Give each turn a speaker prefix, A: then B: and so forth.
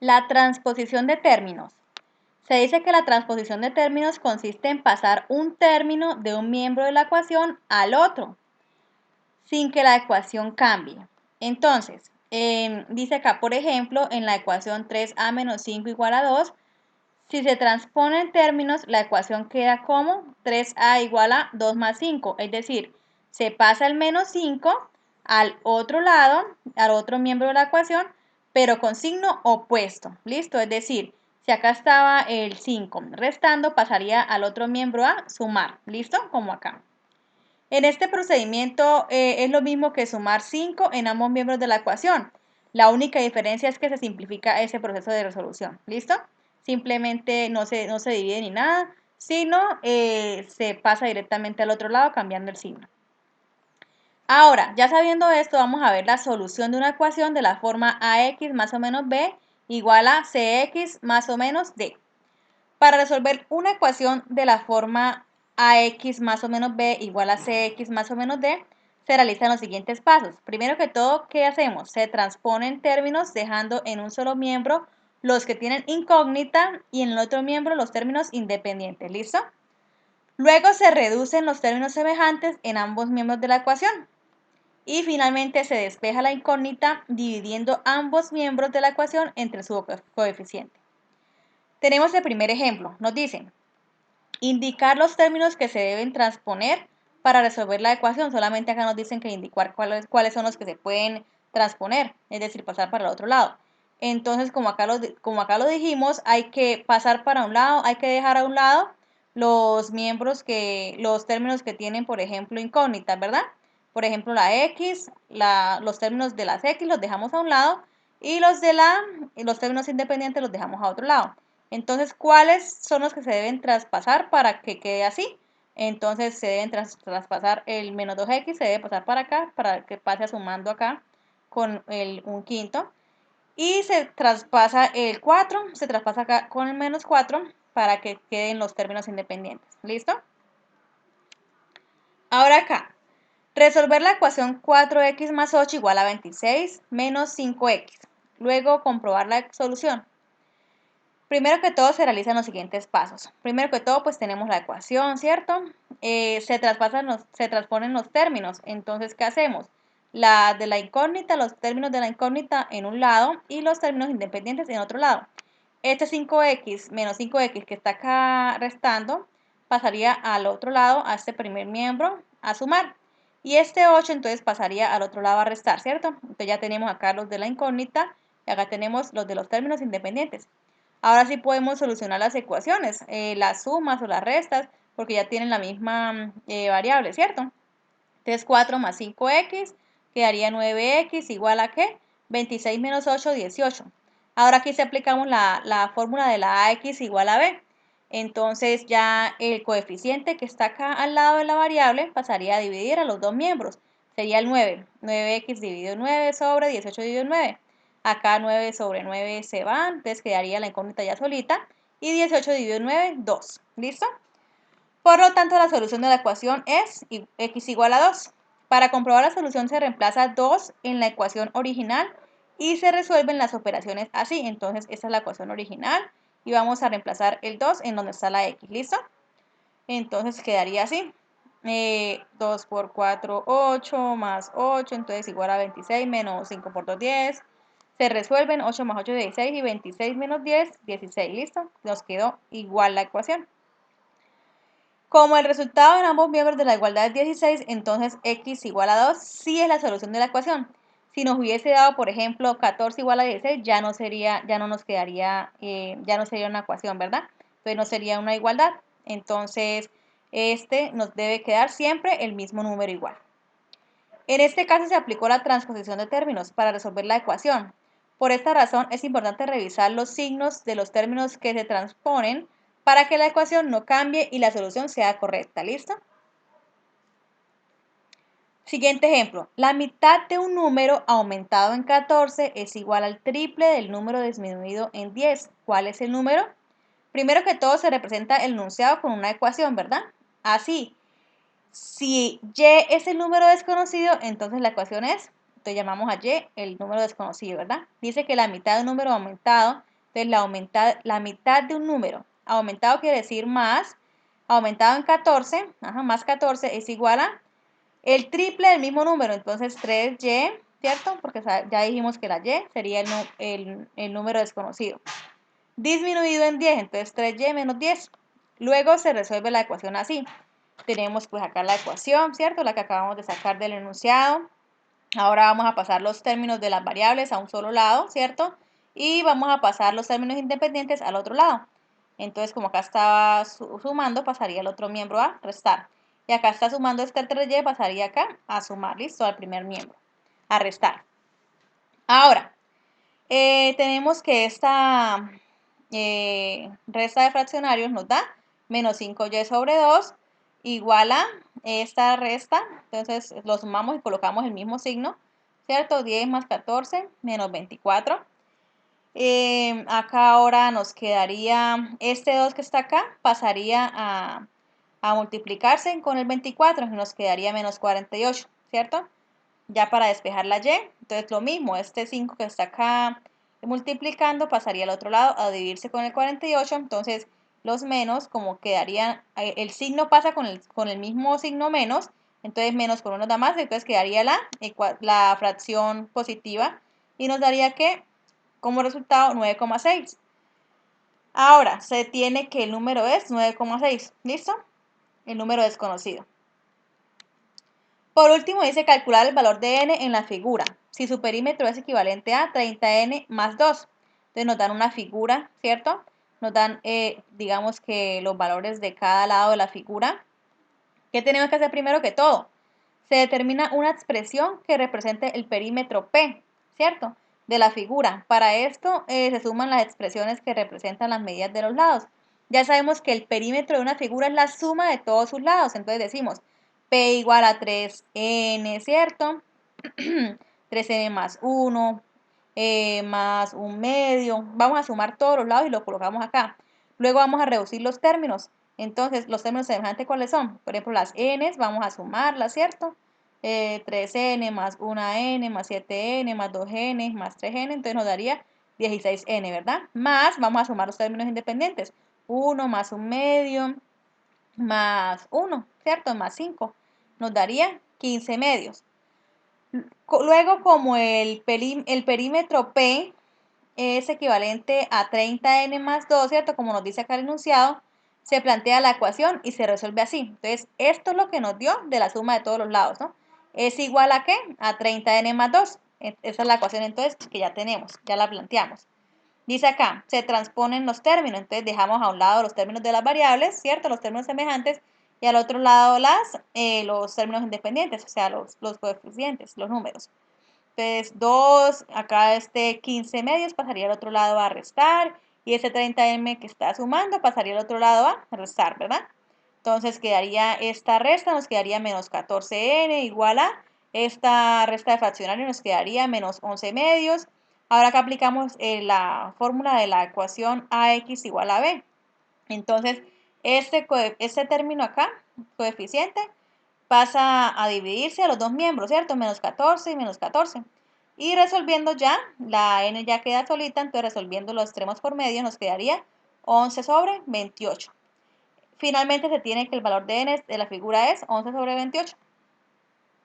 A: La transposición de términos. Se dice que la transposición de términos consiste en pasar un término de un miembro de la ecuación al otro, sin que la ecuación cambie. Entonces, dice acá, por ejemplo, en la ecuación 3a menos 5 igual a 2, si se transponen términos, la ecuación queda como 3a igual a 2 más 5, es decir, se pasa el menos 5 al otro lado, al otro miembro de la ecuación, pero con signo opuesto, ¿listo? Es decir, si acá estaba el 5 restando, pasaría al otro miembro a sumar, ¿listo? Como acá. En este procedimiento es lo mismo que sumar 5 en ambos miembros de la ecuación. La única diferencia es que se simplifica ese proceso de resolución. ¿Listo? Simplemente no se divide ni nada, sino se pasa directamente al otro lado cambiando el signo. Ahora, ya sabiendo esto, vamos a ver la solución de una ecuación de la forma ax más o menos b igual a cx más o menos d. Para resolver una ecuación de la forma ax más o menos b igual a cx más o menos d, se realizan los siguientes pasos. Primero que todo, ¿qué hacemos? Se transponen términos dejando en un solo miembro los que tienen incógnita y en el otro miembro los términos independientes. ¿Listo? Luego se reducen los términos semejantes en ambos miembros de la ecuación. Y finalmente se despeja la incógnita dividiendo ambos miembros de la ecuación entre su coeficiente. Tenemos el primer ejemplo. Nos dicen, indicar los términos que se deben transponer para resolver la ecuación. Solamente acá nos dicen que indicar cuáles son los que se pueden transponer, es decir, pasar para el otro lado. Entonces, como acá lo dijimos, hay que pasar para un lado, hay que dejar a un lado los términos que tienen, por ejemplo, incógnitas, ¿verdad? Por ejemplo, la X, los términos de las X los dejamos a un lado y los términos independientes los dejamos a otro lado. Entonces, ¿cuáles son los que se deben traspasar para que quede así? Entonces, se deben traspasar el menos 2x, se debe pasar para acá, para que pase sumando acá con un quinto. Y se traspasa el 4, se traspasa acá con el menos 4 para que queden los términos independientes. ¿Listo? Ahora acá, resolver la ecuación 4x más 8 igual a 26 menos 5x. Luego comprobar la solución. Primero que todo se realizan los siguientes pasos. Primero que todo pues tenemos la ecuación, ¿cierto? Se transponen los términos. Entonces, ¿qué hacemos? Los términos de la incógnita en un lado y los términos independientes en otro lado. Este 5x menos 5x que está acá restando pasaría al otro lado, a este primer miembro, a sumar. Y este 8 entonces pasaría al otro lado a restar, ¿cierto? Entonces ya tenemos acá los de la incógnita y acá tenemos los de los términos independientes. Ahora sí podemos solucionar las ecuaciones, las sumas o las restas, porque ya tienen la misma variable, ¿cierto? Entonces 4 más 5x quedaría 9x igual a ¿qué? 26 menos 8, 18. Ahora aquí se aplicamos la fórmula de la ax igual a b. Entonces ya el coeficiente que está acá al lado de la variable pasaría a dividir a los dos miembros. Sería el 9. 9x dividido 9 sobre 18 dividido 9. Acá 9 sobre 9 se van, entonces quedaría la incógnita ya solita. Y 18 dividido 9, 2. ¿Listo? Por lo tanto, la solución de la ecuación es x igual a 2. Para comprobar la solución se reemplaza 2 en la ecuación original y se resuelven las operaciones así. Entonces, esta es la ecuación original y vamos a reemplazar el 2 en donde está la x. ¿Listo? Entonces, quedaría así. 2 por 4, 8, más 8, entonces igual a 26, menos 5 por 2, 10. Se resuelven 8 más 8, 16 y 26 menos 10, 16. ¿Listo? Nos quedó igual la ecuación. Como el resultado en ambos miembros de la igualdad es 16, entonces x igual a 2 sí es la solución de la ecuación. Si nos hubiese dado, por ejemplo, 14 igual a 16, ya no nos quedaría, ya no sería una ecuación, ¿verdad? Entonces no sería una igualdad. Entonces, este nos debe quedar siempre el mismo número igual. En este caso se aplicó la transposición de términos para resolver la ecuación. Por esta razón es importante revisar los signos de los términos que se transponen para que la ecuación no cambie y la solución sea correcta. ¿Listo? Siguiente ejemplo. La mitad de un número aumentado en 14 es igual al triple del número disminuido en 10. ¿Cuál es el número? Primero que todo se representa el enunciado con una ecuación, ¿verdad? Así, si y es el número desconocido, entonces la ecuación es Entonces llamamos a y el número desconocido, ¿verdad? Dice que la mitad de un número aumentado, entonces la mitad de un número aumentado quiere decir más, aumentado en 14, más 14 es igual a el triple del mismo número, entonces 3y, ¿cierto? Porque ya dijimos que la y sería el número desconocido. Disminuido en 10, entonces 3y menos 10. Luego se resuelve la ecuación así. Tenemos pues acá la ecuación, ¿cierto? La que acabamos de sacar del enunciado. Ahora vamos a pasar los términos de las variables a un solo lado, ¿cierto? Y vamos a pasar los términos independientes al otro lado. Entonces, como acá estaba sumando, pasaría el otro miembro a restar. Y acá está sumando este 3y, pasaría acá a sumar, ¿listo? Al primer miembro, a restar. Ahora, tenemos que esta resta de fraccionarios nos da menos 5y sobre 2 igual a esta resta. Entonces lo sumamos y colocamos el mismo signo, ¿cierto? 10 más 14 menos 24. Acá ahora nos quedaría este 2 que está acá, pasaría a multiplicarse con el 24 y nos quedaría menos 48, ¿cierto? Ya para despejar la y, entonces lo mismo, este 5 que está acá multiplicando pasaría al otro lado a dividirse con el 48, entonces los menos como quedarían, el signo pasa con el mismo signo menos, entonces menos con uno da más, entonces quedaría la fracción positiva y nos daría que como resultado 9,6. Ahora, se tiene que el número es 9,6, ¿listo? El número desconocido. Por último, dice calcular el valor de n en la figura, si su perímetro es equivalente a 30n más 2. Entonces nos dan una figura, ¿cierto? Nos dan, digamos que los valores de cada lado de la figura. ¿Qué tenemos que hacer primero que todo? Se determina una expresión que represente el perímetro P, ¿cierto? De la figura. Para esto se suman las expresiones que representan las medidas de los lados. Ya sabemos que el perímetro de una figura es la suma de todos sus lados. Entonces decimos P igual a 3n, ¿cierto? 3n más 1, más 1/2. Vamos a sumar todos los lados y lo colocamos acá. Luego vamos a reducir los términos. Entonces, los términos semejantes, ¿cuáles son? Por ejemplo, las n, vamos a sumarlas, ¿cierto? 3n más 1n más 7n más 2n más 3n, entonces nos daría 16n, ¿verdad? Más, vamos a sumar los términos independientes. 1 más 1/2 más 1, ¿cierto? Más 5, nos daría 15 medios. Luego, como el perímetro P es equivalente a 30n más 2, ¿cierto? Como nos dice acá el enunciado, se plantea la ecuación y se resuelve así. Entonces, esto es lo que nos dio de la suma de todos los lados, ¿no? ¿Es igual a qué? A 30n más 2. Esa es la ecuación entonces que ya tenemos, ya la planteamos. Dice acá, se transponen los términos, entonces dejamos a un lado los términos de las variables, ¿cierto? Los términos semejantes, y al otro lado los términos independientes, o sea, los coeficientes, los números. Entonces, 2, acá 15 medios pasaría al otro lado a restar, y ese 30m que está sumando pasaría al otro lado a restar, ¿verdad? Entonces quedaría esta resta, nos quedaría menos 14n igual a esta resta de fraccionario, nos quedaría menos 11 medios. Ahora acá aplicamos la fórmula de la ecuación ax igual a b. Entonces, este término acá, coeficiente, pasa a dividirse a los dos miembros, ¿cierto? Menos 14 y menos 14. Y resolviendo ya, la n ya queda solita, entonces resolviendo los extremos por medio nos quedaría 11 sobre 28. Finalmente se tiene que el valor de n de la figura es 11 sobre 28.